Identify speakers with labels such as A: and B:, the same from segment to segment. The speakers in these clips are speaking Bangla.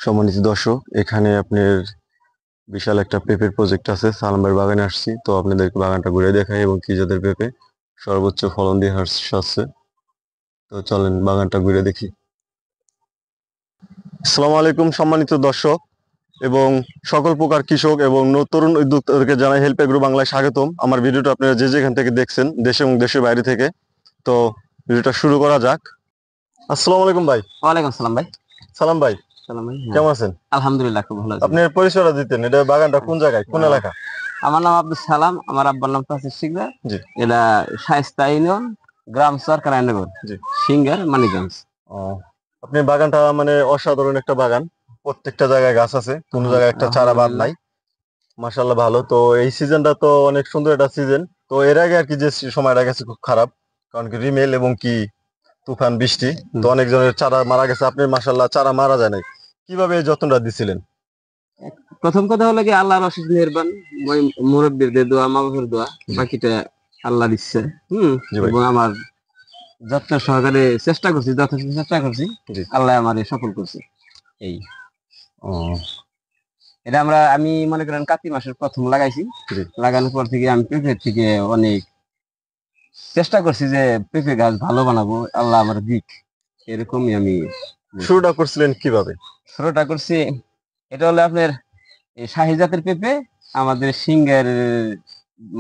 A: সম্মানিত দর্শক, এখানে আপনার বিশাল একটা পেঁপের প্রজেক্ট আছে। সালাম ভাইয়ের বাগানে আসছি, তো আপনাদেরকে বাগানটা ঘুরে দেখাই এবং কি জাতের পেঁপে সর্বোচ্চ ফলন দিয়ে আসছে। তো চলেন বাগানটা ঘুরে দেখি। আসসালামু আলাইকুম সম্মানিত দর্শক এবং সকল প্রকার কৃষক এবং তরুণ উদ্যোক্তাদেরকে জানাই হেল্প এগ্রো বাংলায় স্বাগতম। আমার ভিডিওটা আপনারা যে যেখান থেকে দেখছেন, দেশে এবং দেশের বাইরে থেকে, তো ভিডিওটা শুরু করা যাক। আসসালামু আলাইকুম ভাই।
B: ওয়ালাইকুম আসসালাম ভাই।
A: সালাম ভাই,
B: সালাম ভাই। হ্যাঁ,
A: কেমন আছেন?
B: আলহামদুলিল্লাহ খুব ভালো আছি।
A: আপনার পরিচয়টা দিতেন, এটা বাগানটা কোন জায়গায়, কোন এলাকা?
B: আমার নাম আব্দুল সালাম, আমার আব্বার নাম তাসির শিকদার।
A: জি।
B: এটা শায়েস্তা ইউনিয়ন, গ্রাম সরকারায়নগর,
A: জি।
B: সিঙ্গার, মানিকগঞ্জ।
A: ও, আপনি বাগানটা মানে অসাধারণ একটা বাগান, প্রত্যেকটা জায়গায় গাছ আছে, কোনো জায়গায় একটা চারা বাদ নাই। মাশাআল্লাহ ভালো। তো এই সিজনটা তো অনেক সুন্দর একটা সিজন। তো এর আগে আর কি যে সময়টা গেছে খুব খারাপ, কারণ কি রিমেল এবং কি তুফান বৃষ্টি, তো অনেক জনের চারা মারা গেছে। আপনি মাশাআল্লাহ চারা মারা যায় নাই, কিভাবে এই যত্নটা দিছিলেন?
B: প্রথম কথা হলো কি আল্লাহর অশেষ মেহেরবান, মুরব্বীদের দোয়া, মা বাবার দোয়া, বাকিটা আল্লাহ দিচ্ছে।
A: জি ভাই।
B: এবং আমার যত্ন সহকারে চেষ্টা করছি, যথেষ্ট চেষ্টা করছি,
A: জি।
B: আল্লাহ আমার সফল করছে। এই
A: ও,
B: এটা আমি মনে করেন কার্তিক মাসের প্রথম লাগাইছি।
A: জি।
B: লাগানোর পর থেকে আমি পেঁপের থেকে অনেক চেষ্টা করছি যে পেঁপে গাছ ভালো বানাবো, আল্লাহ আমার দিক এরকমই আমি
A: শুরুটা করছিলেন কিভাবে?
B: শুরুটা করছি। এটা হলো আপনার এই শাহী জাতের পেঁপে, আমাদের সিঙ্গার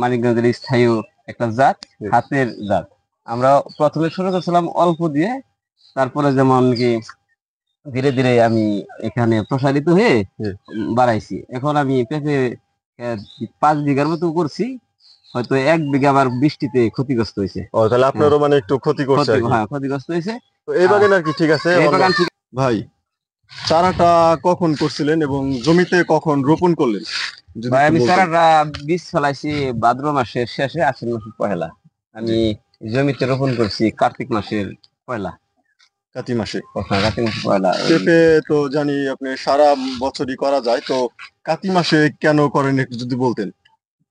B: মানিকগঞ্জের স্থায়ী একটা জাত,
A: জি।
B: হাতের জাত। আমরা প্রথমে শুরু করছিলাম অল্প দিয়ে, তারপরে যেমন কি ধীরে ধীরে আমি এখানে প্রসারিত হয়ে
A: জি।
B: বাড়াইছি। এখন আমি পেঁপে 5 বিঘার মতো করছি। হয়তো 1 বিঘা আমার বৃষ্টিতে ক্ষতিগ্রস্ত হয়েছে।
A: ও, তাহলে
B: হ্যাঁ,
A: আপনারও মানে একটু ক্ষতি করছে আর কি।
B: হ্যাঁ, ক্ষতিগ্রস্ত হয়েছে।
A: তো এই
B: আহ,
A: বাগান আর কি ঠিক আছে।
B: এই বাগান ঠিক।
A: ভাই, চারাটা কখন করছিলেন এবং জমিতে কখন রোপণ করলেন, যদি
B: ভাই
A: একটু
B: আমি
A: বলতেন?
B: চারাটা বীজ ফেলাইছি ভাদ্র মাসের শেষে, আশ্বিন মাসের পহেলা।
A: জি।
B: আমি জমিতে রোপণ করছি কার্তিক মাসের পয়লা।
A: কাতি মাসে।
B: হ্যাঁ, কার্তিক মাসের পয়লা।
A: পেঁপে তো জানি আপনি সারা বছরই করা যায়, তো কাতি মাসে কেন করেন একটু যদি বলতেন?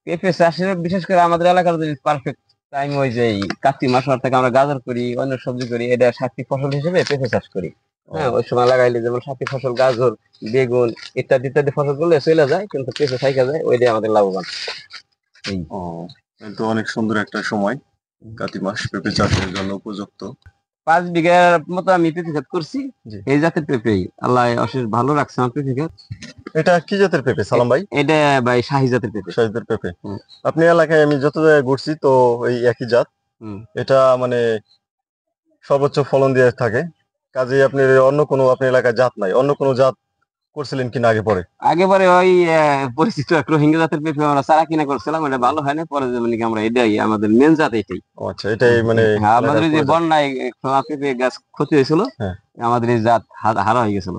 B: পেঁপে চাষের বিশেষ করে আমাদের এলাকার যদি পারফেক্ট টাইম হয়ে যায় কার্তিক মাস, অর্থাৎ আমরা গাজর করি, অন্য সবজি করি, এটা সাথী ফসল হিসেবে পেঁপে চাষ করি। হ্যাঁ, ওই সময় লাগাইলে যেমন সাথী ফসল গাজর, বেগুন ইত্যাদি ইত্যাদি ফসল করলে চলে যায়, কিন্তু পেঁপে থাইকা যায়, ওইটাই আমাদের লাভবান। এই
A: ও, তো অনেক সুন্দর একটা সময় কাতি মাস পেঁপে চাষের জন্য উপযুক্ত।
B: 5 বিঘার মতো আমি পেঁপে ক্ষেত করছি।
A: জি।
B: এই জাতের পেঁপেই আল্লাহ অশেষ ভালো রাখছে আমার পেঁপে ক্ষেত।
A: এটা কি জাতের পেঁপে সালাম ভাই?
B: এটা ভাই শাহী জাতের পেঁপে।
A: সাইজের পেঁপে।
B: হুম,
A: আপনি এলাকায় আমি যত জায়গায় ঘুরছি, তো এই একই জাত।
B: হুম।
A: এটা মানে সর্বোচ্চ ফলন দিয়ে থাকে। কাজেই আপনি অন্য কোনো আপনি এলাকায় জাত নাই, অন্য কোনো জাত করছিলেন কিনা আগে পরে?
B: আগেবারে ওই পরিচিত এক রোহিঙ্গা জাতের পেঁপে আমরা চারা কিনা করছিলাম, এটা ভালো হয় না, পরে যেমন কি আমরা এটাই আমাদের মেন জাত এটাই।
A: ও আচ্ছা, এটাই মানে
B: হ্যাঁ, আমাদের
A: এলাকার
B: এই যে
A: পুরো জাত।
B: বন্যায় পেঁপে গাছ ক্ষতি হয়েছিল,
A: হ্যাঁ।
B: আমাদের এই জাত হারা হয়ে গেছিল।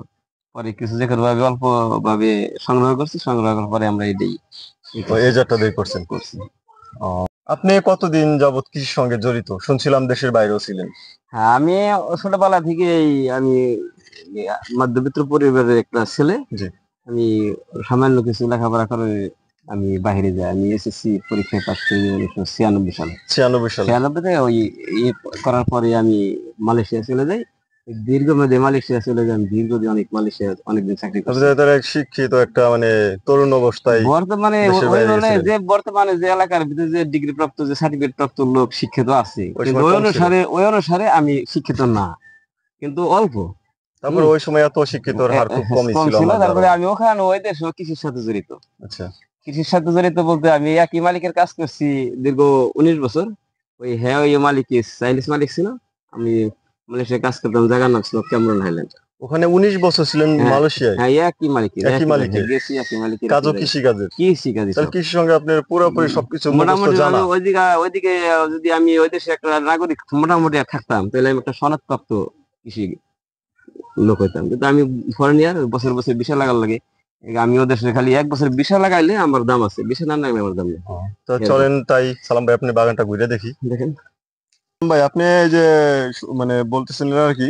B: পরে কিছু জায়গার ভাবে অল্প ভাবে সংগ্রহ করছি, সংগ্রহ করার পরে আমরা এটাই
A: তো এই জাতটা দিয়ে করছেন।
B: করছি।
A: ও, আপনি কতদিন যাবত কৃষির সঙ্গে জড়িত? শুনছিলাম দেশের বাইরেও ছিলেন।
B: হ্যাঁ, আমি ছোটবেলা থেকেই আমি মধ্যবিত্ত পরিবারের একটা ছেলে।
A: জি।
B: আমি সামান্য কিছু লেখাপড়া করে আমি বাইরে যাই। আমি এসএসসি পরীক্ষায় পাস করি 1996 সালে।
A: 96 সালে।
B: 96-তে ওই করার পরে আমি মালয়েশিয়া চলে যাই। দীর্ঘমেয়াদী মালয়েশিয়া চলে যাই। আমি দীর্ঘদিন অনেক মালয়েশিয়া অনেকদিন চাকরি
A: আপনি
B: করছি।
A: তাহলে এক শিক্ষিত একটা মানে তরুণ অবস্থায়
B: বর্তমানে
A: দেশের
B: ওই
A: বাইরে
B: মানে
A: গেছিলেন।
B: যে বর্তমানে যে এলাকার ভিতরে যে ডিগ্রি প্রাপ্ত, যে সার্টিফিকেট প্রাপ্ত লোক শিক্ষিত আছে,
A: ওই
B: কিন্তু
A: সময়
B: ওই
A: কম ছিল।
B: অনুসারে আমি শিক্ষিত না, কিন্তু অল্প।
A: তারপরে
B: হম
A: ওই সময় এত শিক্ষিতর হার খুব কমই
B: কম
A: ছিল
B: ছিল।
A: আমার
B: তারপরে
A: ধারণা।
B: আমি ওখানে ওই দেশে কৃষির সাথে জড়িত।
A: আচ্ছা।
B: কৃষির সাথে জড়িত বলতে আমি একই মালিকের কাজ করছি দীর্ঘ 19 বছর। ওই মালিক চাইনিজ মালিক ছিল। আমি মালয়েশিয়ায় কাজ করতাম, জায়গার নাম ছিল ক্যামরন হাইল্যান্ড।
A: ওখানে 19 বছর ছিলেন
B: হ্যাঁ,
A: মালয়েশিয়ায়?
B: হ্যাঁ, একই মালিকের
A: একই
B: হ্যাঁ,
A: মালিকের
B: গেছি একই মালিকের একই
A: কাজও
B: জায়গায়।
A: কৃষি কাজের?
B: কৃষি কাজই
A: তাহলে
B: সব।
A: কৃষির সঙ্গে আপনার পুরোপুরি সবকিছু মুখস্থ
B: মোটামুটি আমি
A: জানা।
B: ওইদিকে যদি আমি ওই দেশে একটা নাগরিক মোটামুটি থাকতাম, তাহলে আমি একটা সনদপ্রাপ্ত কৃষি লোক হইতাম। কিন্তু আমি ফরেনিয়ার, বছর বছর ভিসা লাগার লাগে। আমি ওদের সাথে খালি 1 বছর ভিসা লাগাইলে আমার দাম আছে, ভিসা না লাগাইলে আমার দাম নেই।
A: তো
B: এরকম।
A: চলেন তাই সালাম ভাই আপনি বাগানটা ঘুরে দেখি।
B: দেখেন।
A: ভাই, আপনি এই যে মানে বলতেছিলেন আর কি,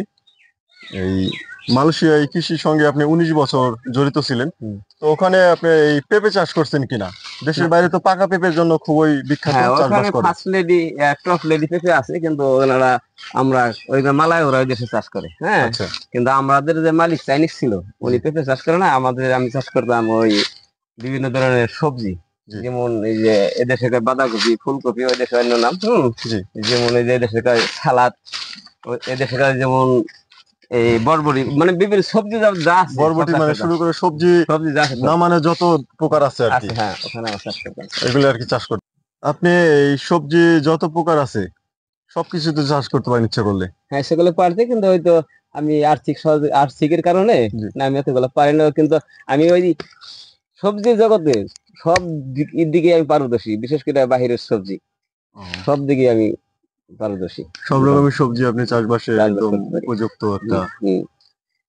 A: এই মালয়েশিয়া এই কৃষির সঙ্গে আপনি 19 বছর জড়িত ছিলেন।
B: হুম।
A: তো ওখানে আপনি এই পেঁপে চাষ করছেন কিনা? দেশের বাইরে তো পাকা পেঁপের জন্য খুবই বিখ্যাত,
B: হ্যাঁ,
A: চাষবাস
B: ওখানে
A: করে।
B: ফার্স্ট লেডি, টপ লেডি পেঁপে আছে, কিন্তু ওনারা আমরা ওই মালায় ওরা ওই দেশে চাষ করে। হ্যাঁ,
A: আচ্ছা।
B: কিন্তু আমাদের যে মালিক চাইনিজ ছিল, উনি
A: জি।
B: পেঁপে চাষ করে না, আমি চাষ করতাম ওই বিভিন্ন ধরনের সবজি।
A: জি।
B: যেমন এই যে এদেশে বাঁধাকপি, ফুলকপি, ওই দেশে অন্য নাম।
A: জি।
B: যেমন এই যে এদেশে সালাদ, এদেশে যেমন এই বরবটি, মানে বিভিন্ন সবজি যা যা আছে সব
A: বরবটি
B: চাষ
A: মানে
B: করতাম।
A: শুরু করে সবজি
B: সবজি যা আছে
A: না,
B: সব
A: মানে যত প্রকার আছে আর কি,
B: আছে, হ্যাঁ, ওখানে আমার চাষ করতাম।
A: এগুলো আর কি চাষ করতে। আপনি এই সবজি যত প্রকার আছে সবকিছু তো চাষ করতে পারেন ইচ্ছা করলে।
B: হ্যাঁ, সেগুলো পারছি, কিন্তু হয়তো আমি আর্থিকের কারণে
A: জি।
B: না, আমি এতগুলো পারি না, কিন্তু আমি ওই সবজি জগতে সব দিকে আমি পারদর্শী, বিশেষ করে বাহিরের সবজি সব দিকে আমি পারদর্শী।
A: সব রকমের সবজি আপনি চাষবাসে
B: চাষবাস
A: একদম
B: করতে পারি।
A: উপযুক্ত একটা
B: হুম, হুম,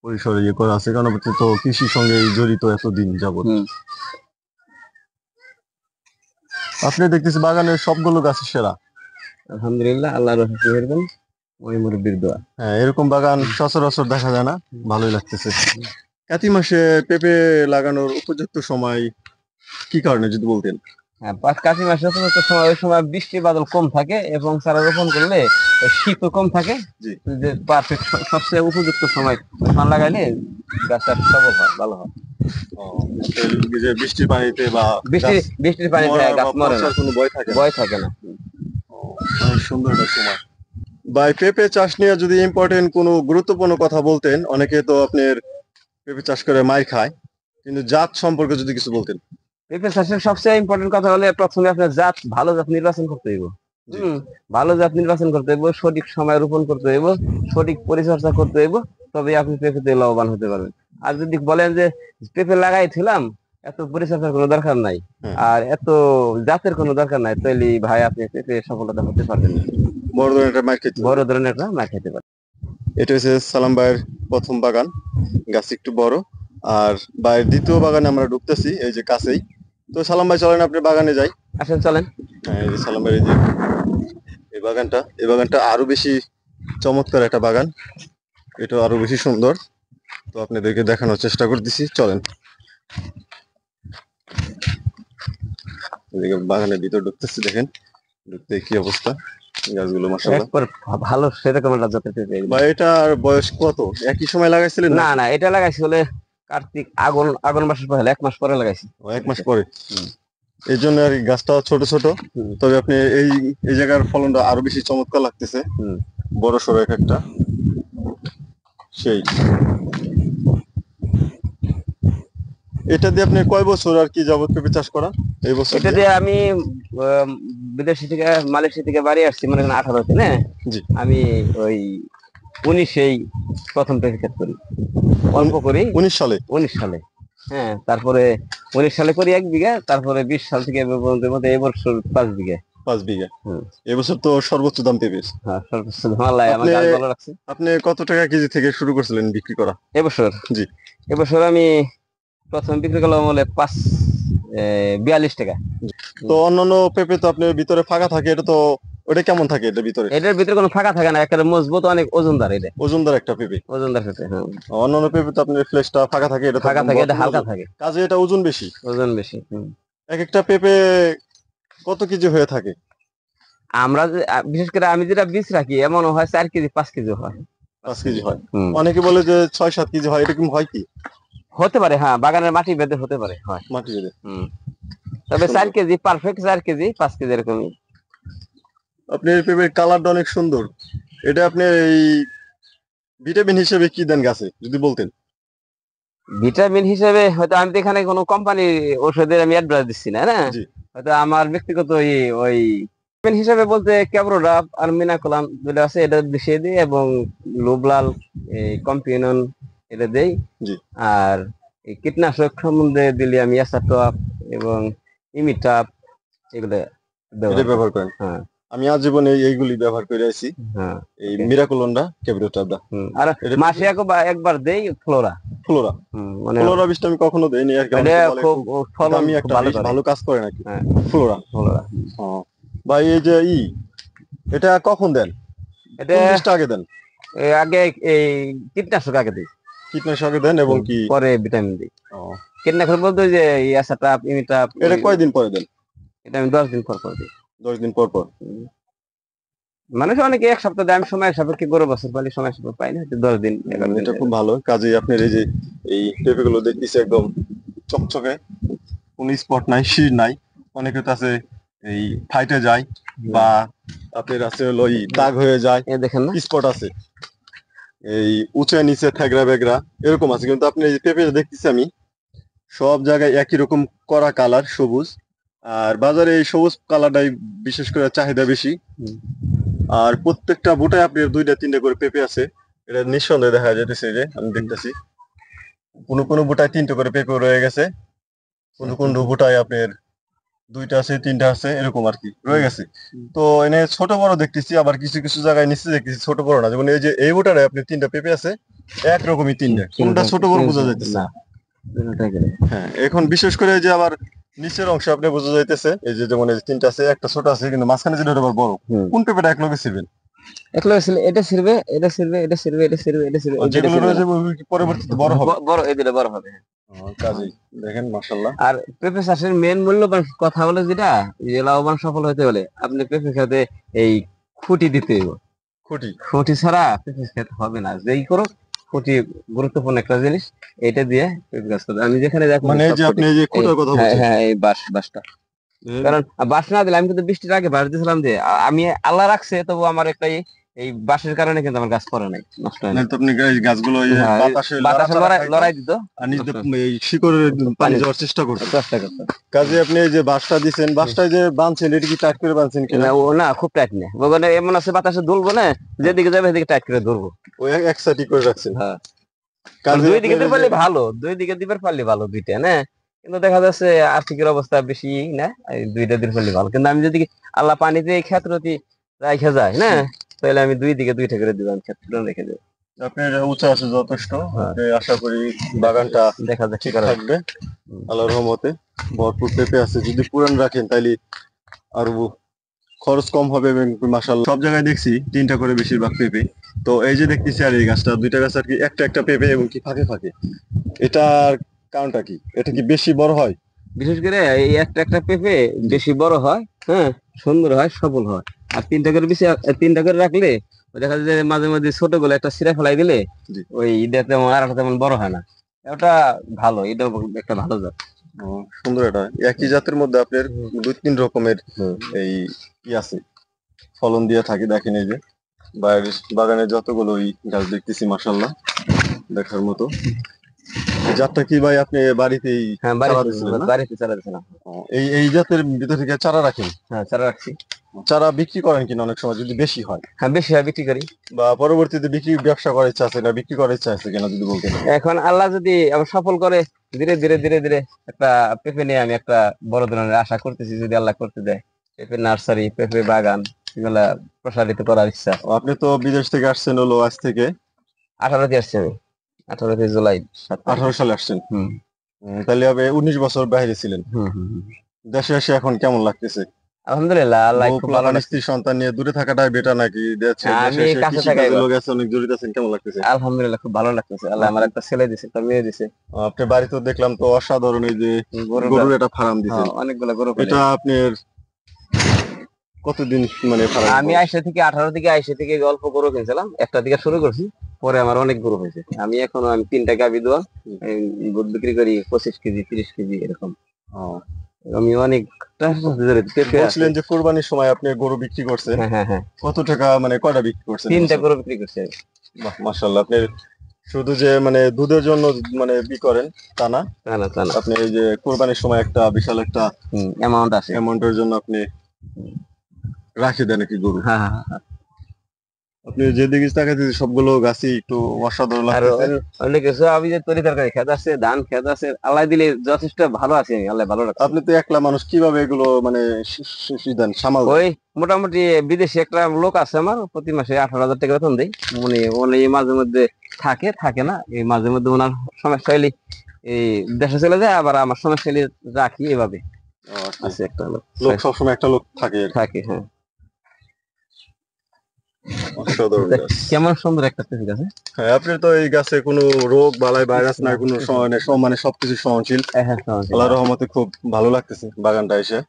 A: পরিসরে ইয়ে করা আছে, কারণ আপনি তো কৃষির সঙ্গে জড়িত এতদিন যাবত।
B: হুম।
A: আপনি দেখতেছি বাগানের সবগুলো গাছ সেরা।
B: আলহামদুলিল্লাহ, আল্লাহর রহমতে ওই মুরব্বির দোয়া।
A: হ্যাঁ, এরকম বাগান সচরাচর দেখা যায় না, ভালোই লাগতেছে। কাতি মাসে পেঁপে লাগানোর উপযুক্ত সময় কি কারণে যদি বলতেন?
B: হ্যাঁ, কাতি মাসে উপযুক্ত সময়, ওই সময় বৃষ্টি বাদল কম থাকে এবং চারা রোপণ করলে শীতও কম থাকে।
A: জি।
B: যে পারফেক্ট, সবচেয়ে উপযুক্ত সময় ওই সময় লাগাইলে গাছটা সবল হয়, ভালো হয়।
A: ও, এই যে বৃষ্টির পানিতে বা গাছ
B: বৃষ্টির পানিতে
A: মরার
B: গাছ
A: বা
B: মরে না,
A: পচার কোনো ভয় থাকে না।
B: ভয় থাকে না।
A: ও, অনেক সুন্দর একটা সময়। ভাই, পেঁপে চাষ নিয়ে যদি ইম্পর্টেন্ট কোনো গুরুত্বপূর্ণ কথা বলতেন, অনেকে তো আপনার পেঁপে চাষ করে মাইর খায়, কিন্তু জাত সম্পর্কে যদি কিছু বলতেন।
B: পেঁপে চাষের সবচেয়ে ইম্পর্টেন্ট কথা হলে প্রথমে আপনার ভালো জাত নির্বাচন করতে হইব।
A: জি।
B: ভালো জাত নির্বাচন করতে হইব, সঠিক সময় রোপণ করতে হইব, সঠিক পরিচর্যা করতে হইব, তবে আপনি পেঁপেতে লাভবান হতে পারবেন। আর যদি বলেন যে পেঁপে লাগাইছিলাম, এত পরিচর্যার কোনো দরকার নাই
A: হ্যাঁ,
B: আর এত জাতের কোনো দরকার নাই, তাহলে ভাই আপনি পেঁপে সফলতা হতে পারবেন না।
A: বড় ধরনের একটা মাইর খেতে
B: বড়
A: হবে।
B: ধরনের একটা না খেতে পারেন।
A: এটা হচ্ছে সালাম ভাইয়ের প্রথম বাগান, গাছ একটু বড়। আর ভাইয়ের দ্বিতীয় বাগানে আমরা ঢুকতেছি, এই যে কাছেই। তো সালাম ভাই, চলেন আপনি বাগানে যাই।
B: আসেন, চলেন।
A: হ্যাঁ, এই যে সালাম ভাইয়ের এই বাগানটা আরো বেশি চমৎকার একটা বাগান, এটা আরো বেশি সুন্দর। তো আপনাদেরকে দেখানোর চেষ্টা করতেছি, চলেন। এদিকে বাগানের ভিতর ঢুকতেছি, দেখেন ঢুকতে কি অবস্থা, গাছগুলো মাশাআল্লাহ।
B: একবার ভালো সেরকম একটা জাতের পেঁপে
A: বা
B: একদম।
A: এটার বয়স কত? একই সময় লাগাইছিলেন
B: না,
A: নাকি?
B: না, এটা লাগাইছি হলে কার্তিক আগুন আগুন মাসের পরে, 1 মাস পরে লাগাইছি।
A: ও, 1 মাস পরে।
B: হুম,
A: এই জন্য আর কি গাছটা ছোট ছোট।
B: হুম,
A: তবে আপনি এই এই জায়গার ফলনটা আরো বেশি চমৎকার লাগতেছে,
B: হুম।
A: বড় সড়ো এক একটা সেই। এটা দিয়ে আপনি কয় বছর আর কি যাবত পেঁপে চাষ করা, এই বছর
B: এটা
A: দিয়ে?
B: দিয়ে আমি আহ, বিদেশি থেকে, মালয়েশিয়া থেকে বাড়ি আসছি, মনে করেন 18-তে না।
A: জি।
B: আমি ওই 19-এই প্রথম পেঁপে ক্ষেত করি, অল্প করি।
A: 19 সালে?
B: 19 সালে, হ্যাঁ। তারপরে 19 সালে করি 1 বিঘা, তারপরে 20 সাল থেকে এ পর্যন্ত মধ্যে এই বছর 5 বিঘা।
A: 5 বিঘা?
B: হুম।
A: এবছর তো সর্বোচ্চ দাম পেঁপের।
B: হ্যাঁ, সর্বোচ্চ ধোঁয়াল্লায় আমার
A: আপনি
B: গাছ ভালো রাখছে।
A: আপনি কত টাকা কেজি থেকে শুরু করছিলেন বিক্রি করা?
B: এবছর
A: জি।
B: এবছর আমি প্রথম বিক্রি করলাম বলে 42 টাকা।
A: জি। তো অন্যান্য পেঁপে তো আপনার ভিতরে ফাঁকা থাকে, এটা তো ওটা কেমন থাকে এটার ভিতরে?
B: এটার ভিতরে কোনো ফাঁকা থাকে না, একেবারে মজবুত, অনেক ওজনদার এটা।
A: ওজনদার একটা পেঁপে।
B: ওজনদার পেঁপে, হ্যাঁ।
A: অন্যান্য পেঁপে তো আপনার ফ্লেশটা ফাঁকা থাকে, এটা তো
B: ফাঁকা
A: একদম
B: থাকে, এটা
A: ভরপুর
B: হালকা
A: ওজন,
B: থাকে,
A: কাজে এটা ওজন বেশি।
B: ওজন বেশি।
A: এক একটা পেঁপে কত কেজি হয়ে থাকে?
B: আমরা বিশেষ করে আমি যেটা বীজ রাখি, এমন হয় 4 কেজি 5 কেজি হয়।
A: 5 কেজি হয়।
B: হুম।
A: অনেকে বলে যে 6-7 কেজি হয়, এরকম হয় কি?
B: হতে পারে, হ্যাঁ, বাগানের মাটি ভেদে হতে পারে, হয়।
A: মাটি বেঁধে।
B: হুম। তবে 4
A: সুন্দর।
B: কেজি পারফেক্ট, 4 কেজি 5 কেজি এরকমই।
A: আপনার পেঁপের কালারটা অনেক সুন্দর। এটা আপনি এই ভিটামিন হিসেবে কি দেন গাছে যদি বলতেন?
B: ভিটামিন হিসেবে হয়তো আমি তো এখানে কোনো কোম্পানির ওষুধের আমি অ্যাডভাইস দিচ্ছি না, না।
A: জি।
B: হয়তো আমার ব্যক্তিগত ওই ভিটামিন হিসেবে বলতে ক্যাপ্রোডাপ আর মিনাকোলাম যেটা আছে, এটা মিশিয়ে দিই, এবং লোবলাল, এই কম্পিনন, এটা দেই।
A: জি।
B: আর এই কীটনাশক সম্বন্ধে দিলে আমি অ্যাসাটপ এবং ইমিটাপ, এগুলো
A: এটা
B: ব্যবহার করি।
A: ব্যবহার করেন?
B: হ্যাঁ,
A: আমি আজীবনে এইগুলি ব্যবহার করে আছি,
B: হ্যাঁ।
A: এই
B: ওকে।
A: মিরাকুলনটা, ক্যাব্রিওটাপটা।
B: আর
A: এটা
B: মাসে একবার দেই ফ্লোরা।
A: ফ্লোরা।
B: মানে
A: ফ্লোরা বীজটা আমি কখনো দেইনি আর কি,
B: এটা
A: অনেকে বলে
B: খুব
A: খুব
B: ফলন
A: দামি
B: খুব
A: একটা
B: ভালো
A: বীজ,
B: করে।
A: ভালো কাজ করে নাকি
B: হ্যাঁ,
A: ফ্লোরা?
B: ফ্লোরা।
A: ও ভাই, এই যে এটা কখন দেন,
B: এটা
A: কোন বীজটা আগে দেন?
B: আগে এই কীটনাশক আগে দিই।
A: কীটনাশক দেন এবং কি
B: পরে ভিটামিন দিই।
A: ও,
B: কীটনাশক বলতে ওই যে ইয়াসাটাপ, ইমিটাপ,
A: এটা কয়দিন পরে দেন?
B: এটা আমি 10 দিন পর পর দিই।
A: 10 দিন পর পর।
B: মানুষ অনেকে 1 সপ্তাহ দেয়, আমি সময় সাপেক্ষে গরু বছর পালি, সময় সাপেক্ষে পাই না, 10 দিন 11 দিন
A: এটা খুব ভালো কাজে। আপনার এই যে এই পেঁপে গুলো দেখতেছি একদম চকচকে, কোনো স্পট নাই, শির নাই। অনেকে তো আছে এই ফাইটে যায় বা আপনার আছে হলো দাগ হয়ে যায়,
B: এ দেখেন না,
A: স্পট আছে এই উঁচা নিচে থেগরা বেগরা এরকম আছে। কিন্তু আপনি এই যে পেঁপে দেখতেছি আমি সব জায়গায় একই রকম কড়া কালার সবুজ। আর বাজারে এই সবুজ কালারটাই বিশেষ করে চাহিদা বেশি।
B: হুম।
A: আর প্রত্যেকটা বুটায় আপনার 2টা 3টা করে পেঁপে আছে। এটা নিঃসন্দেহে দেখা যাইতেছে, এই যে আমি দেখতেছি কোনো কোনো বুটায় 3টে করে পেঁপে রয়ে গেছে, কোনো কোনো বুটায় আপনার 2টা আছে 3টা আছে এরকম আর কি রয়ে গেছে। তো এনে ছোট বড় দেখতেছি, আবার কিছু কিছু জায়গায় নিচে দেখতেছি ছোট বড় না। যেমন এই যে এই বুটারে আপনি 3টা পেঁপে আছে, একরকমই 3টা, কোনটা ছোট বড় বোঝা যাইতেছে
B: না,
A: না। হ্যাঁ, এখন বিশেষ করে এই যে আবার নিচের অংশ আপনি বোঝা যাইতেছে এই যে যেমন এই যে 3টা আছে, একটা ছোট আছে, কিন্তু মাঝখানে যেটা ওটা আবার বড়। কোন পেঁপেটা এক লগে ছিবেন?
B: একলা ছিল, এটা ছিড়বে, এটা ছিড়বে, এটা ছিড়বে, এটা ছিড়বে, এটা ছিড়বে,
A: আর
B: এই দুইটা
A: যেগুলো
B: ছিড়বে
A: রয়েছে
B: না।
A: ওগুলো কি পরবর্তীতে বড় হবে?
B: বড়, এই দুইটা বড় হবে।
A: কাজেই দেখেন মাশাআল্লাহ।
B: আর পেঁপে চাষের মেন মূল্যবান কথা হলো যেটা, যে লাভবান সফল হতে হলে আপনি পেঁপে খেতে এই খুঁটি দিতে হবে।
A: খুঁটি।
B: খুঁটি ছাড়া পেঁপে খেতে হবে না, যেই করো খুঁটি গুরুত্বপূর্ণ একটা জিনিস। এটা দিয়ে পেঁপে গাছ করতে, আমি যেখানে দেখো
A: মানে এই যে আপনি এই যে খুঁটার কথা
B: হ্যাঁ
A: বলছেন,
B: হ্যাঁ, এই বাঁশটা, কারণ বাঁশ না দিলে, আমি কিন্তু বৃষ্টির আগে বাঁশ দিয়েছিলাম, যে আমি আল্লাহ রাখছে, তবু আমার একটা এই বাঁশের কারণে কিন্তু আমার গাছ পড়ে নাই, নষ্ট হয় নাই।
A: নাহলে তো আপনি এই গাছগুলো এই
B: হ্যাঁ, এই
A: বাতাসে
B: বাতাসে
A: লড়াচড়া
B: লড়াই
A: খাইতো
B: লড়াই দিত,
A: আর নিচ
B: নষ্ট হয়
A: দিয়ে এই শিকড়ের পানি
B: পানি
A: যাওয়ার চেষ্টা করতো।
B: চেষ্টা করতো।
A: কাজে আপনি এই যে বাঁশটা দিচ্ছেন, বাঁশটায় যে বাঁধছেন এটা কি টাইট করে বাঁধছেন কিনা?
B: না, ও না, খুব টাইট নেই, ওখানে এমন আছে বাতাসে দুলবো না, যেদিকে যাবে সেদিকে টাইট করে ধরবো।
A: ওই এক সাইডই করে রাখছেন।
B: হ্যাঁ,
A: কাজে
B: দুই দিকে
A: আপনার
B: দিতে
A: এই যে
B: পারলে ভালো, দুই দিকে দিবার পারলে ভালো, দুইটা না। কিন্তু দেখা যাচ্ছে আর্থিকের অবস্থা বেশি না, এই দুইটা দিতে পারলে ভালো। কিন্তু আমি যদি আল্লাহ পানিতে এই ক্ষেত্রটি রাখা যায় না, তাহলে আমি দুই দিকে দুইটা করে দিব, আমি ক্ষেত্র রেখে দেবো।
A: আপনার উঁচা আছে যথেষ্ট।
B: হ্যাঁ,
A: আপনি আশা করি বাগানটা
B: দেখা যাক কি
A: ঠিক
B: করা যায়।
A: থাকবে আল্লাহর রহমতে। ভরপুর পেঁপে আছে, যদি পুরান রাখেন তাইলে আরো খরচ কম হবে এবং মাশাআল্লাহ সব জায়গায় দেখছি 3টা করে বেশিরভাগ পেঁপে। তো এই যে দেখতেছি আর এই গাছটা 2টা গাছ আর কি একটা একটা পেঁপে এবং কি ফাঁকে ফাঁকে, এটার কারণটা কি? এটা কি বেশি বড় হয়?
B: বিশেষ করে এই একটা একটা পেঁপে বেশি বড় হয়, হ্যাঁ, সুন্দর হয়, সফল হয়। আর 3টা করে বেশি, 3টা করে রাখলে ওই দেখা যায় যে মাঝে মাঝে ছোট গুলো একটা ছিঁড়ে ফেলাই দিলে
A: জি।
B: ওই এটা তেমন, আর তেমন বড় হয় না। ওটা ভালো, এটা একটা ভালো জাত।
A: সুন্দর। এটা একই জাতের মধ্যে আপনার 2-3 রকমের এই কি আছে, ফলন দিয়ে থাকে। দেখেন এই যে বাইরের বাগানে যতগুলো ওই গাছ দেখতেছি মাশাআল্লাহ দেখার মতো। এই জাতটা কি ভাই আপনি বাড়িতেই
B: হ্যাঁ,
A: চারা
B: বাড়িতে,
A: দিছিলেন না?
B: বাড়িতে চারা দিছিলাম।
A: এই জাতের ভিতর থেকে চারা রাখেন?
B: হ্যাঁ, চারা রাখছি।
A: চারা বিক্রি করেন কিনা অনেক সময় যদি বেশি হয়?
B: হ্যাঁ, বেশি হয় বিক্রি করি।
A: বা পরবর্তীতে ব্যবসা করার ইচ্ছা আছে না, বিক্রি করার ইচ্ছা আছে কিনা যদি বলতেন।
B: এখন আল্লাহ যদি আবার সফল করে, ধীরে ধীরে ধীরে ধীরে একটা পেঁপে নিয়ে আমি একটা বড় ধরনের আশা করতেছি, যদি আল্লাহ করতে দেয়। পেঁপে নার্সারি, পেঁপে বাগান, এগুলা প্রসারিত করার ইচ্ছা।
A: আপনি তো বিদেশ থেকে আসছেন হলো আজ থেকে
B: 18তে আসছি আমি, 18 জুলাই 7 তারিখ।
A: 18 সালে আসছেন।
B: হুম
A: তাহলে হবে 19 বছর বাইরে ছিলেন।
B: হুম হুম হুম।
A: দেশে এসে এখন কেমন লাগতেছে?
B: আলহামদুলিল্লাহ, আল্লাহ
A: বউ
B: খুব ভালো
A: পোলাপান
B: লাগছে।
A: স্ত্রী সন্তান নিয়ে দূরে থাকাটাই বেটার নাকি দেশে
B: আমি
A: এসে
B: কাছে
A: কৃষি
B: থাকাই
A: কাজের
B: ভালো।
A: লোক আছে অনেক জড়িত আছেন, কেমন লাগতেছে?
B: আলহামদুলিল্লাহ, খুব ভালো লাগতেছে। আল্লাহ আমার একটা ছেলে দিছে, একটা মেয়ে দিছে।
A: আপনার বাড়িতে দেখলাম তো অসাধারণ এই যে গরুর একটা ফার্ম দিছেন।
B: অনেকগুলো গরু পালি।
A: এটা আপনার কতদিন মানে ফার্ম?
B: আমি আইসা থেকে 18 থেকে আইসা থেকে অল্প গরু কিনছিলাম, একটা দিকে শুরু করছি, পরে আমার অনেক গরু হয়েছে। আমি 3টা গাভী দোয়া দুধ বিক্রি করি 25 কেজি 30 কেজি এরকম। আমি অনেকটা পেঁপে আছে।
A: বলছিলেন যে কোরবানির সময় আপনি গরু বিক্রি করছেন,
B: হ্যাঁ হ্যাঁ হ্যাঁ,
A: কত টাকা মানে কয়টা বিক্রি করছেন?
B: 3টা গরু বিক্রি করছি আমি।
A: বাহ মাশাআল্লাহ। আপনি শুধু যে মানে দুধের জন্য মানে বিক্রি করেন তা না,
B: তা না, তা না,
A: আপনি এই যে কোরবানির সময় একটা বিশাল একটা
B: অ্যামাউন্ট আছে।
A: অ্যামাউন্টের জন্য আপনি রাখে দেন নাকি গরু?
B: হ্যাঁ হ্যাঁ হ্যাঁ।
A: আপনি যেদিকে তাকাইতেছি সবগুলো গাছই একটু অসাধারণ
B: আর
A: লাগতেছে।
B: অনেক কিছু, আমি যে তরি তরকারি খেত আছে, ধান খেত আছে, আল্লাহ দিলে যথেষ্ট ভালো আছি আমি, আল্লাহ ভালো রাখছে।
A: আপনি তো একলা মানুষ, কিভাবে এগুলো মানে দেন, সামাল দেন?
B: ওই মোটামুটি বিদেশে একটা লোক আছে আমার, প্রতি মাসে 18,000 টাকা বেতন দেয়। উনি উনি মাঝে মধ্যে থাকে থাকে না, এই মাঝে মধ্যে ওনার সমস্যা হইলে এই দেশে চলে যায়, আবার আমার সমস্যা হইলে রাখি, এভাবে আছে একটা লোক।
A: লোক সবসময় একটা লোক থাকে আর কি।
B: থাকে, হ্যাঁ।
A: অসাধারণ গাছ।
B: কেমন সুন্দর একটা পেঁপে গাছ।
A: হ্যাঁ, আপনার তো এই গাছে কোনো রোগ বালাই ভাইরাস নাই, কোনো মানে সবকিছু সহনশীল।
B: হ্যাঁ
A: আল্লাহর রহমতে খুব ভালো লাগতেছে বাগানটা এসে।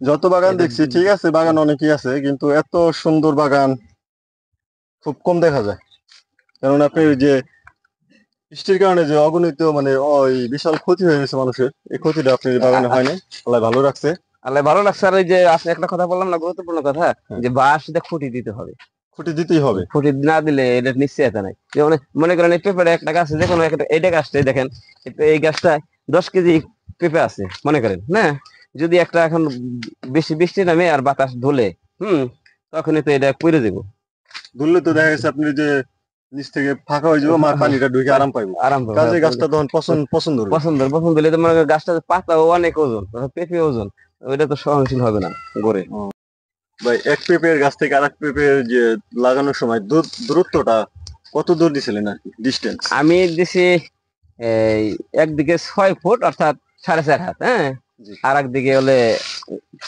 A: যত বাগান
B: এটা
A: দেখছি ঠিক আছে, বাগান অনেকই আছে, কিন্তু এত সুন্দর বাগান খুব কম দেখা যায়। কারণ আপনি ওই যে বৃষ্টির কারণে যে অগণিত মানে ওই বিশাল ক্ষতি হয়ে গেছে মানুষের, এই ক্ষতিটা আপনার এই বাগানে হয়নি। আল্লাহ ভালো রাখছে।
B: আল্লাহ ভালো লাগছে। আর ওই যে আপনি একটা কথা বললাম না, গুরুত্বপূর্ণ কথা,
A: হ্যাঁ।
B: যে বাঁশটা খুঁটি দিতে হবে।
A: খুঁটি দিতেই হবে।
B: খুঁটি না দিলে এটা নিশ্চয়তা নাই। যেমন মনে করেন এই পেঁপের একটা গাছ, যে কোনো একটা, এইটা গাছটাই দেখেন, এই গাছটায় 10 কেজি পেঁপে আছে মনে করেন না। যদি একটা এখন বেশি বৃষ্টি নামে আর বাতাস ধুলে, তখনই তো এটা পড়ে যাবো।
A: ধরলে তো দেখা গেছে আপনি যে নিচ থেকে ফাঁকা হয়ে যাবো, পানিটা ঢুকে আরাম পাইবো।
B: আরাম পাবে।
A: কাজে গাছটা তখন পছন্দ হবে।
B: পছন্দ হলে তো মনে করেন গাছটা পাতাও অনেক ওজন, পেঁপে ওজন, ওইটা তো সহনশীল হবে না গড়ে।
A: ভাই, এক পেঁপের গাছ থেকে আরেক পেঁপের যে লাগানোর সময় দূরত্বটা কত দূর দিছিলেন আর কি, ডিস্টেন্স?
B: আমি দিছি এই একদিকে 6 ফুট, অর্থাৎ 4.5 হাত, হ্যাঁ।
A: জি।
B: আর একদিকে হলে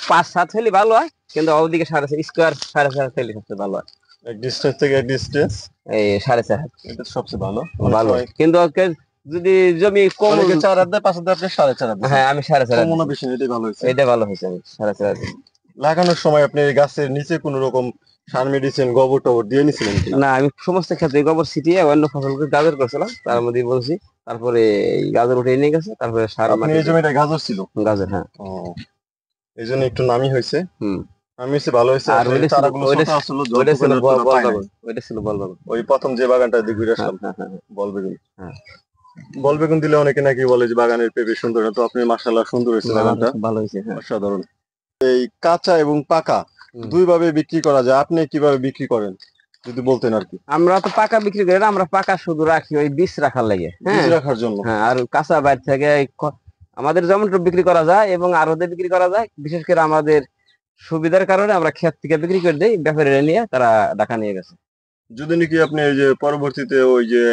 B: 5-7 হলে ভালো হয়, কিন্তু ওদিকে 4.5 স্কোয়ার 4.5 হলে সবচেয়ে ভালো হয়।
A: এক ডিস্টেন্স থেকে এক ডিস্টেন্স,
B: এই 4.5 হাত
A: এটা সবচেয়ে ভালো।
B: ভালো, কিন্তু যদি জমি কম,
A: অনেকে 4 হাত দেয়, 5 হাত দেয়, আপনি 4.5 হাত দিছেন।
B: হ্যাঁ আমি 4.5
A: কম না বেশি না, এটাই ভালো হয়েছে।
B: এটা ভালো হয়েছে, আমি 4.5 হাত।
A: লাগানোর সময় আপনি এই গাছের নিচে কোনো রকম সার মেডিসিন গোবর টোবর দিয়ে নিছিলেন কিনা?
B: না, আমি সমস্ত ক্ষেত্রে গোবর ছিটিয়ে অন্য ফসলকে গাজর করছিলাম, তার মধ্যে বলছি। তারপরে এই গাজর উঠে নিয়ে গেছে, তারপরে সার
A: আপনি এই জমিটা গাজর ছিল?
B: গাজর, হ্যাঁ।
A: ও, এই জন্য একটু নামি হয়েছে।
B: হুম।
A: নামি হয়েছে, ভালো হয়েছে।
B: আর ওইটা ছিল
A: চারাগুলো ছোট আসছিল,
B: ওইটা ছিল
A: যতক্ষণ
B: বল
A: যতটা পায় নাই।
B: বাগান, ওইটা ছিল বল বাগান।
A: ওই প্রথম যে বাগানটা দিয়ে ঘুরে
B: হ্যাঁ
A: আসলাম,
B: হ্যাঁ হ্যাঁ
A: বল বেগুন।
B: হ্যাঁ।
A: বল বেগুন দিলে অনেকে নাকি বলে যে বাগানের পেঁপে সুন্দর না, তো আপনি মাশাআল্লাহ সুন্দর হয়েছে বাগানটা,
B: খুব ভালো হয়েছে, হ্যাঁ।
A: অসাধারণ। এই কাঁচা এবং পাকা দুই ভাবে বিক্রি করা যায়, আপনি কিভাবে বিক্রি করেন যদি বলতেন আর কি?
B: আমরা তো পাকা বিক্রি করি না, আমরা পাকা শুধু রাখি ওই বীজ রাখার লাগে,
A: বীজ
B: হ্যাঁ।
A: রাখার জন্য।
B: হ্যাঁ, আর কাঁচা বাইরে থেকে আমাদের যেমন বিক্রি করা যায় এবং আরো বিক্রি করা যায়। বিশেষ করে আমাদের সুবিধার কারণে আমরা ক্ষেত থেকে বিক্রি করে দিই, ব্যাপারীরা নিয়ে তারা ঢাকা নিয়ে গেছে।
A: যদি নাকি আপনি এই যে পরবর্তীতে ওই যে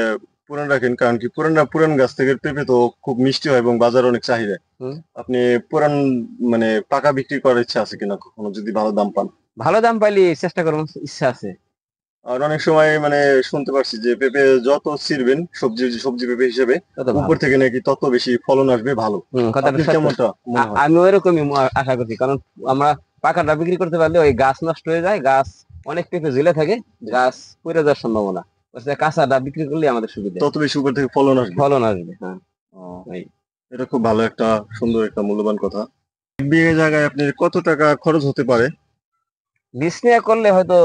A: পুরান রাখেন, কারণ কি পুরান গাছ থেকে পেঁপে তো খুব মিষ্টি হয় এবং বাজারে অনেক চাহিদা। আপনি পুরান মানে পাকা বিক্রি করার ইচ্ছা আছে কিনা কখনো, যদি ভালো দাম পান?
B: ভালো দাম পাইলে চেষ্টা করার ইচ্ছা আছে।
A: আর অনেক সময় মানে শুনতে পারছি যে পেঁপে যত ছিড়বেন, সবজি পেঁপে হিসেবে, উপর থেকে নাকি তত বেশি ফলন আসবে ভালো। আপনি কেমনটা মনে হয়?
B: আমি ওইরকমই আশা করছি, কারণ আমরা পাকাটা বিক্রি করতে পারলে ওই গাছ নষ্ট হয়ে যায়, গাছ অনেক পেঁপে ঝুলে থাকে, গাছ পড়ে যাওয়ার সম্ভাবনা। কাঁচাটা বিক্রি করলে আমাদের সুবিধা,
A: তত বেশি উপর থেকে ফলন আসবে।
B: হ্যাঁ।
A: এটা খুব ভালো একটা সুন্দর একটা মূল্যবান কথা। এক বিঘা জায়গায় আপনি কত টাকা খরচ হতে পারে?
B: বীজ নিয়ে করলে হয়তো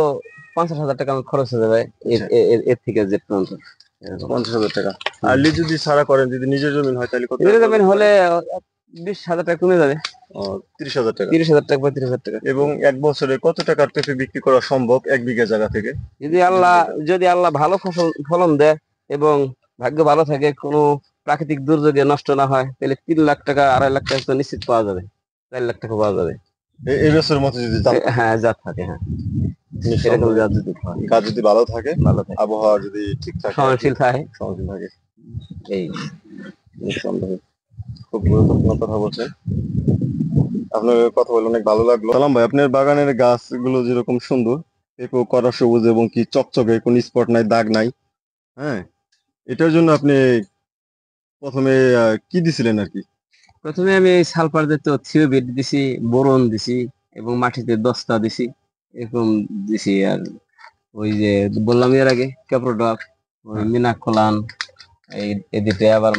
B: 50,000 টাকা আমার খরচ হয়ে যাবে, এর থেকে যে পর্যন্ত
A: 50,000 টাকা। আর যদি ছাড়া করেন, যদি নিজের জমি হয়, তাহলে কত
B: জমিন হলে 20,000 টাকা কমে যাবে।
A: 30,000 টাকা।
B: 30,000 টাকা বা 30,000 টাকা।
A: এবং এক বছরে কত টাকার পেঁপে বিক্রি করা সম্ভব এক বিঘা জায়গা থেকে?
B: যদি আল্লাহ ভালো ফলন দেয় এবং ভাগ্য ভালো থাকে, কোনো প্রাকৃতিক দুর্যোগে নষ্ট না হয়, তাহলে 3 লাখ টাকা 2.5 লাখ টাকা তো নিশ্চিত পাওয়া যাবে, 4 লাখ টাকা পাওয়া যাবে।
A: এই বছরের মতো যদি দাম থাকে?
B: হ্যাঁ, জাত থাকে, হ্যাঁ। সেরকম জাত যদি হয়,
A: গাছ যদি ভালো থাকে, আবহাওয়া যদি ঠিকঠাক
B: সহনশীল থাকে। এই
A: নিঃসন্দেহে খুব গুরুত্বপূর্ণ কথা বলছেন। আপনার কথা বলে অনেক ভালো লাগলো। সালাম ভাই, আপনার বাগানের গাছগুলো যেরকম সুন্দর, পেঁপে কড়া সবুজ এবং কি চকচকে, কোনো স্পট নাই, দাগ নাই, হ্যাঁ, এটার জন্য আপনি প্রথমে কি দিছিলেন আর কি?
B: প্রথমে আমি সালফার জাতীয় থিওবিট দিছি, বোরন দিছি, এবং মাটিতে দস্তা দিছি, এরকম দিছি। আর ওই যে বললাম এর আগে ক্যাপ্রোডক, ওই মিনাকোলান, এদিকে আবার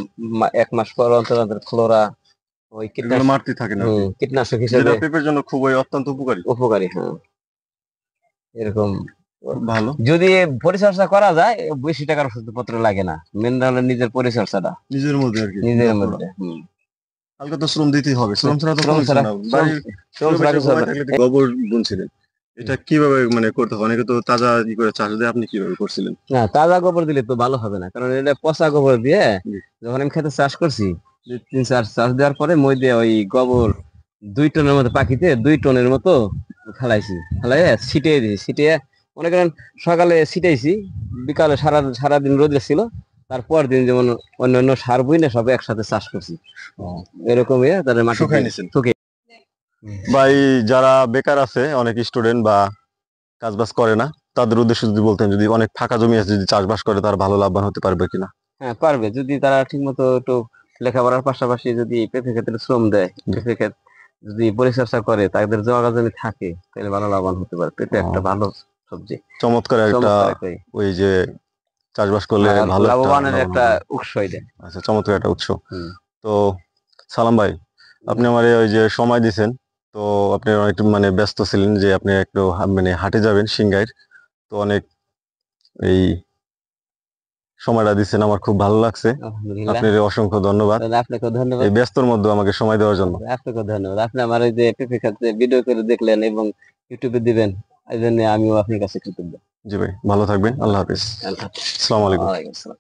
B: 1 মাস পর অন্তর অন্তর ফ্লোরা, ওই
A: এগুলো মারতে থাকে না,
B: কীটনাশক হিসেবে,
A: যেটা পেঁপের জন্য খুবই অত্যন্ত উপকারী।
B: হ্যাঁ। এরকম
A: ভালো
B: যদি পরিচর্যা করা যায়, বেশি টাকার ওষুধপত্র লাগে না, মেন হলো নিজের পরিচর্যাটা,
A: নিজের মধ্যে আর কি,
B: নিজের মধ্যে।
A: হালকা তো শ্রম দিতেই হবে, শ্রম ছাড়া তো কোনো কিছু না। গোবর বুনছিলেন, এটা কিভাবে মানে করতে হবে? অনেকে তো তাজা করে চাষ দেয়, আপনি কিভাবে করছিলেন?
B: না, তাজা গোবর দিলে তো ভালো হবে না, কারণ এটা পচা গোবর দিয়ে যখন আমি খেতে চাষ করছি, 3-4 চাষ দেওয়ার পরে মই দিয়ে ওই গোবর 2 টনের মতো, পাখিতে 2 টনের মতো ফেলাইছি, ছিটিয়ে দিয়েছি। ছিটিয়ে মনে করেন সকালে ছিটাইছি, বিকালে সারাদিন রোদে ছিল, তারপর দিন যেমন অন্যান্য সার বুইনে সব একসাথে চাষ করছি, এরকম তাদের মাটি
A: শুকাই নিছেন। ভাই, যারা বেকার আছে, অনেক স্টুডেন্ট বা কাজবাজ করে না, তাদের উদ্দেশ্যে যদি বলতেন, যদি অনেক ফাঁকা জমি আছে, যদি চাষবাস করে তারা ভালো লাভবান হতে পারবে কিনা?
B: হ্যাঁ, পারবে যদি তারা ঠিক মতো একটু লেখাপড়ার পাশাপাশি যদি পেঁপে ক্ষেত্রে শ্রম দেয়,
A: জি।
B: পেঁপে ক্ষেত যদি পরিচর্যা করে, তাদের জমা জমি থাকে, তাহলে ভালো লাভবান হতে পারে। পেঁপে একটা
A: ও,
B: ভালো সবজি,
A: চমৎকার একটা,
B: চমৎকার একটাই
A: ওই যে চাষবাস করলে ভালো একটা
B: লাভবানের
A: লাভবান
B: একটা
A: হবে।
B: উৎস এটা।
A: আচ্ছা, চমৎকার একটা উৎস।
B: হুম।
A: তো সালাম ভাই, আপনি আমার ওই যে সময় দিছেন, তো আপনি একটু মানে ব্যস্ত ছিলেন যে আপনি একটু মানে হাটে যাবেন সিংগাইর, তো অনেক এই সময়টা দিচ্ছেন, আমার খুব ভালো লাগছে।
B: আলহামদুলিল্লাহ।
A: আপনার অসংখ্য ধন্যবাদ
B: তাহলে আপনাকেও
A: এই
B: ধন্যবাদ।
A: ব্যস্তর মধ্যে আমাকে সময় দেওয়ার জন্য।
B: আপনাকেও ধন্যবাদ। আপনি আমার ওই যে পেঁপে ক্ষেত্রে ভিডিও করে দেখলেন এবং ইউটিউবে দিবেন, এই জন্য আমিও আপনার কাছে কৃতজ্ঞ।
A: জি ভাই, ভালো থাকবেন। আল্লাহ হাফিজ।
B: আল্লাহ হাফেজ।
A: আসসালামু আলাইকুম।
B: ওয়ালাইকুম আসসালাম।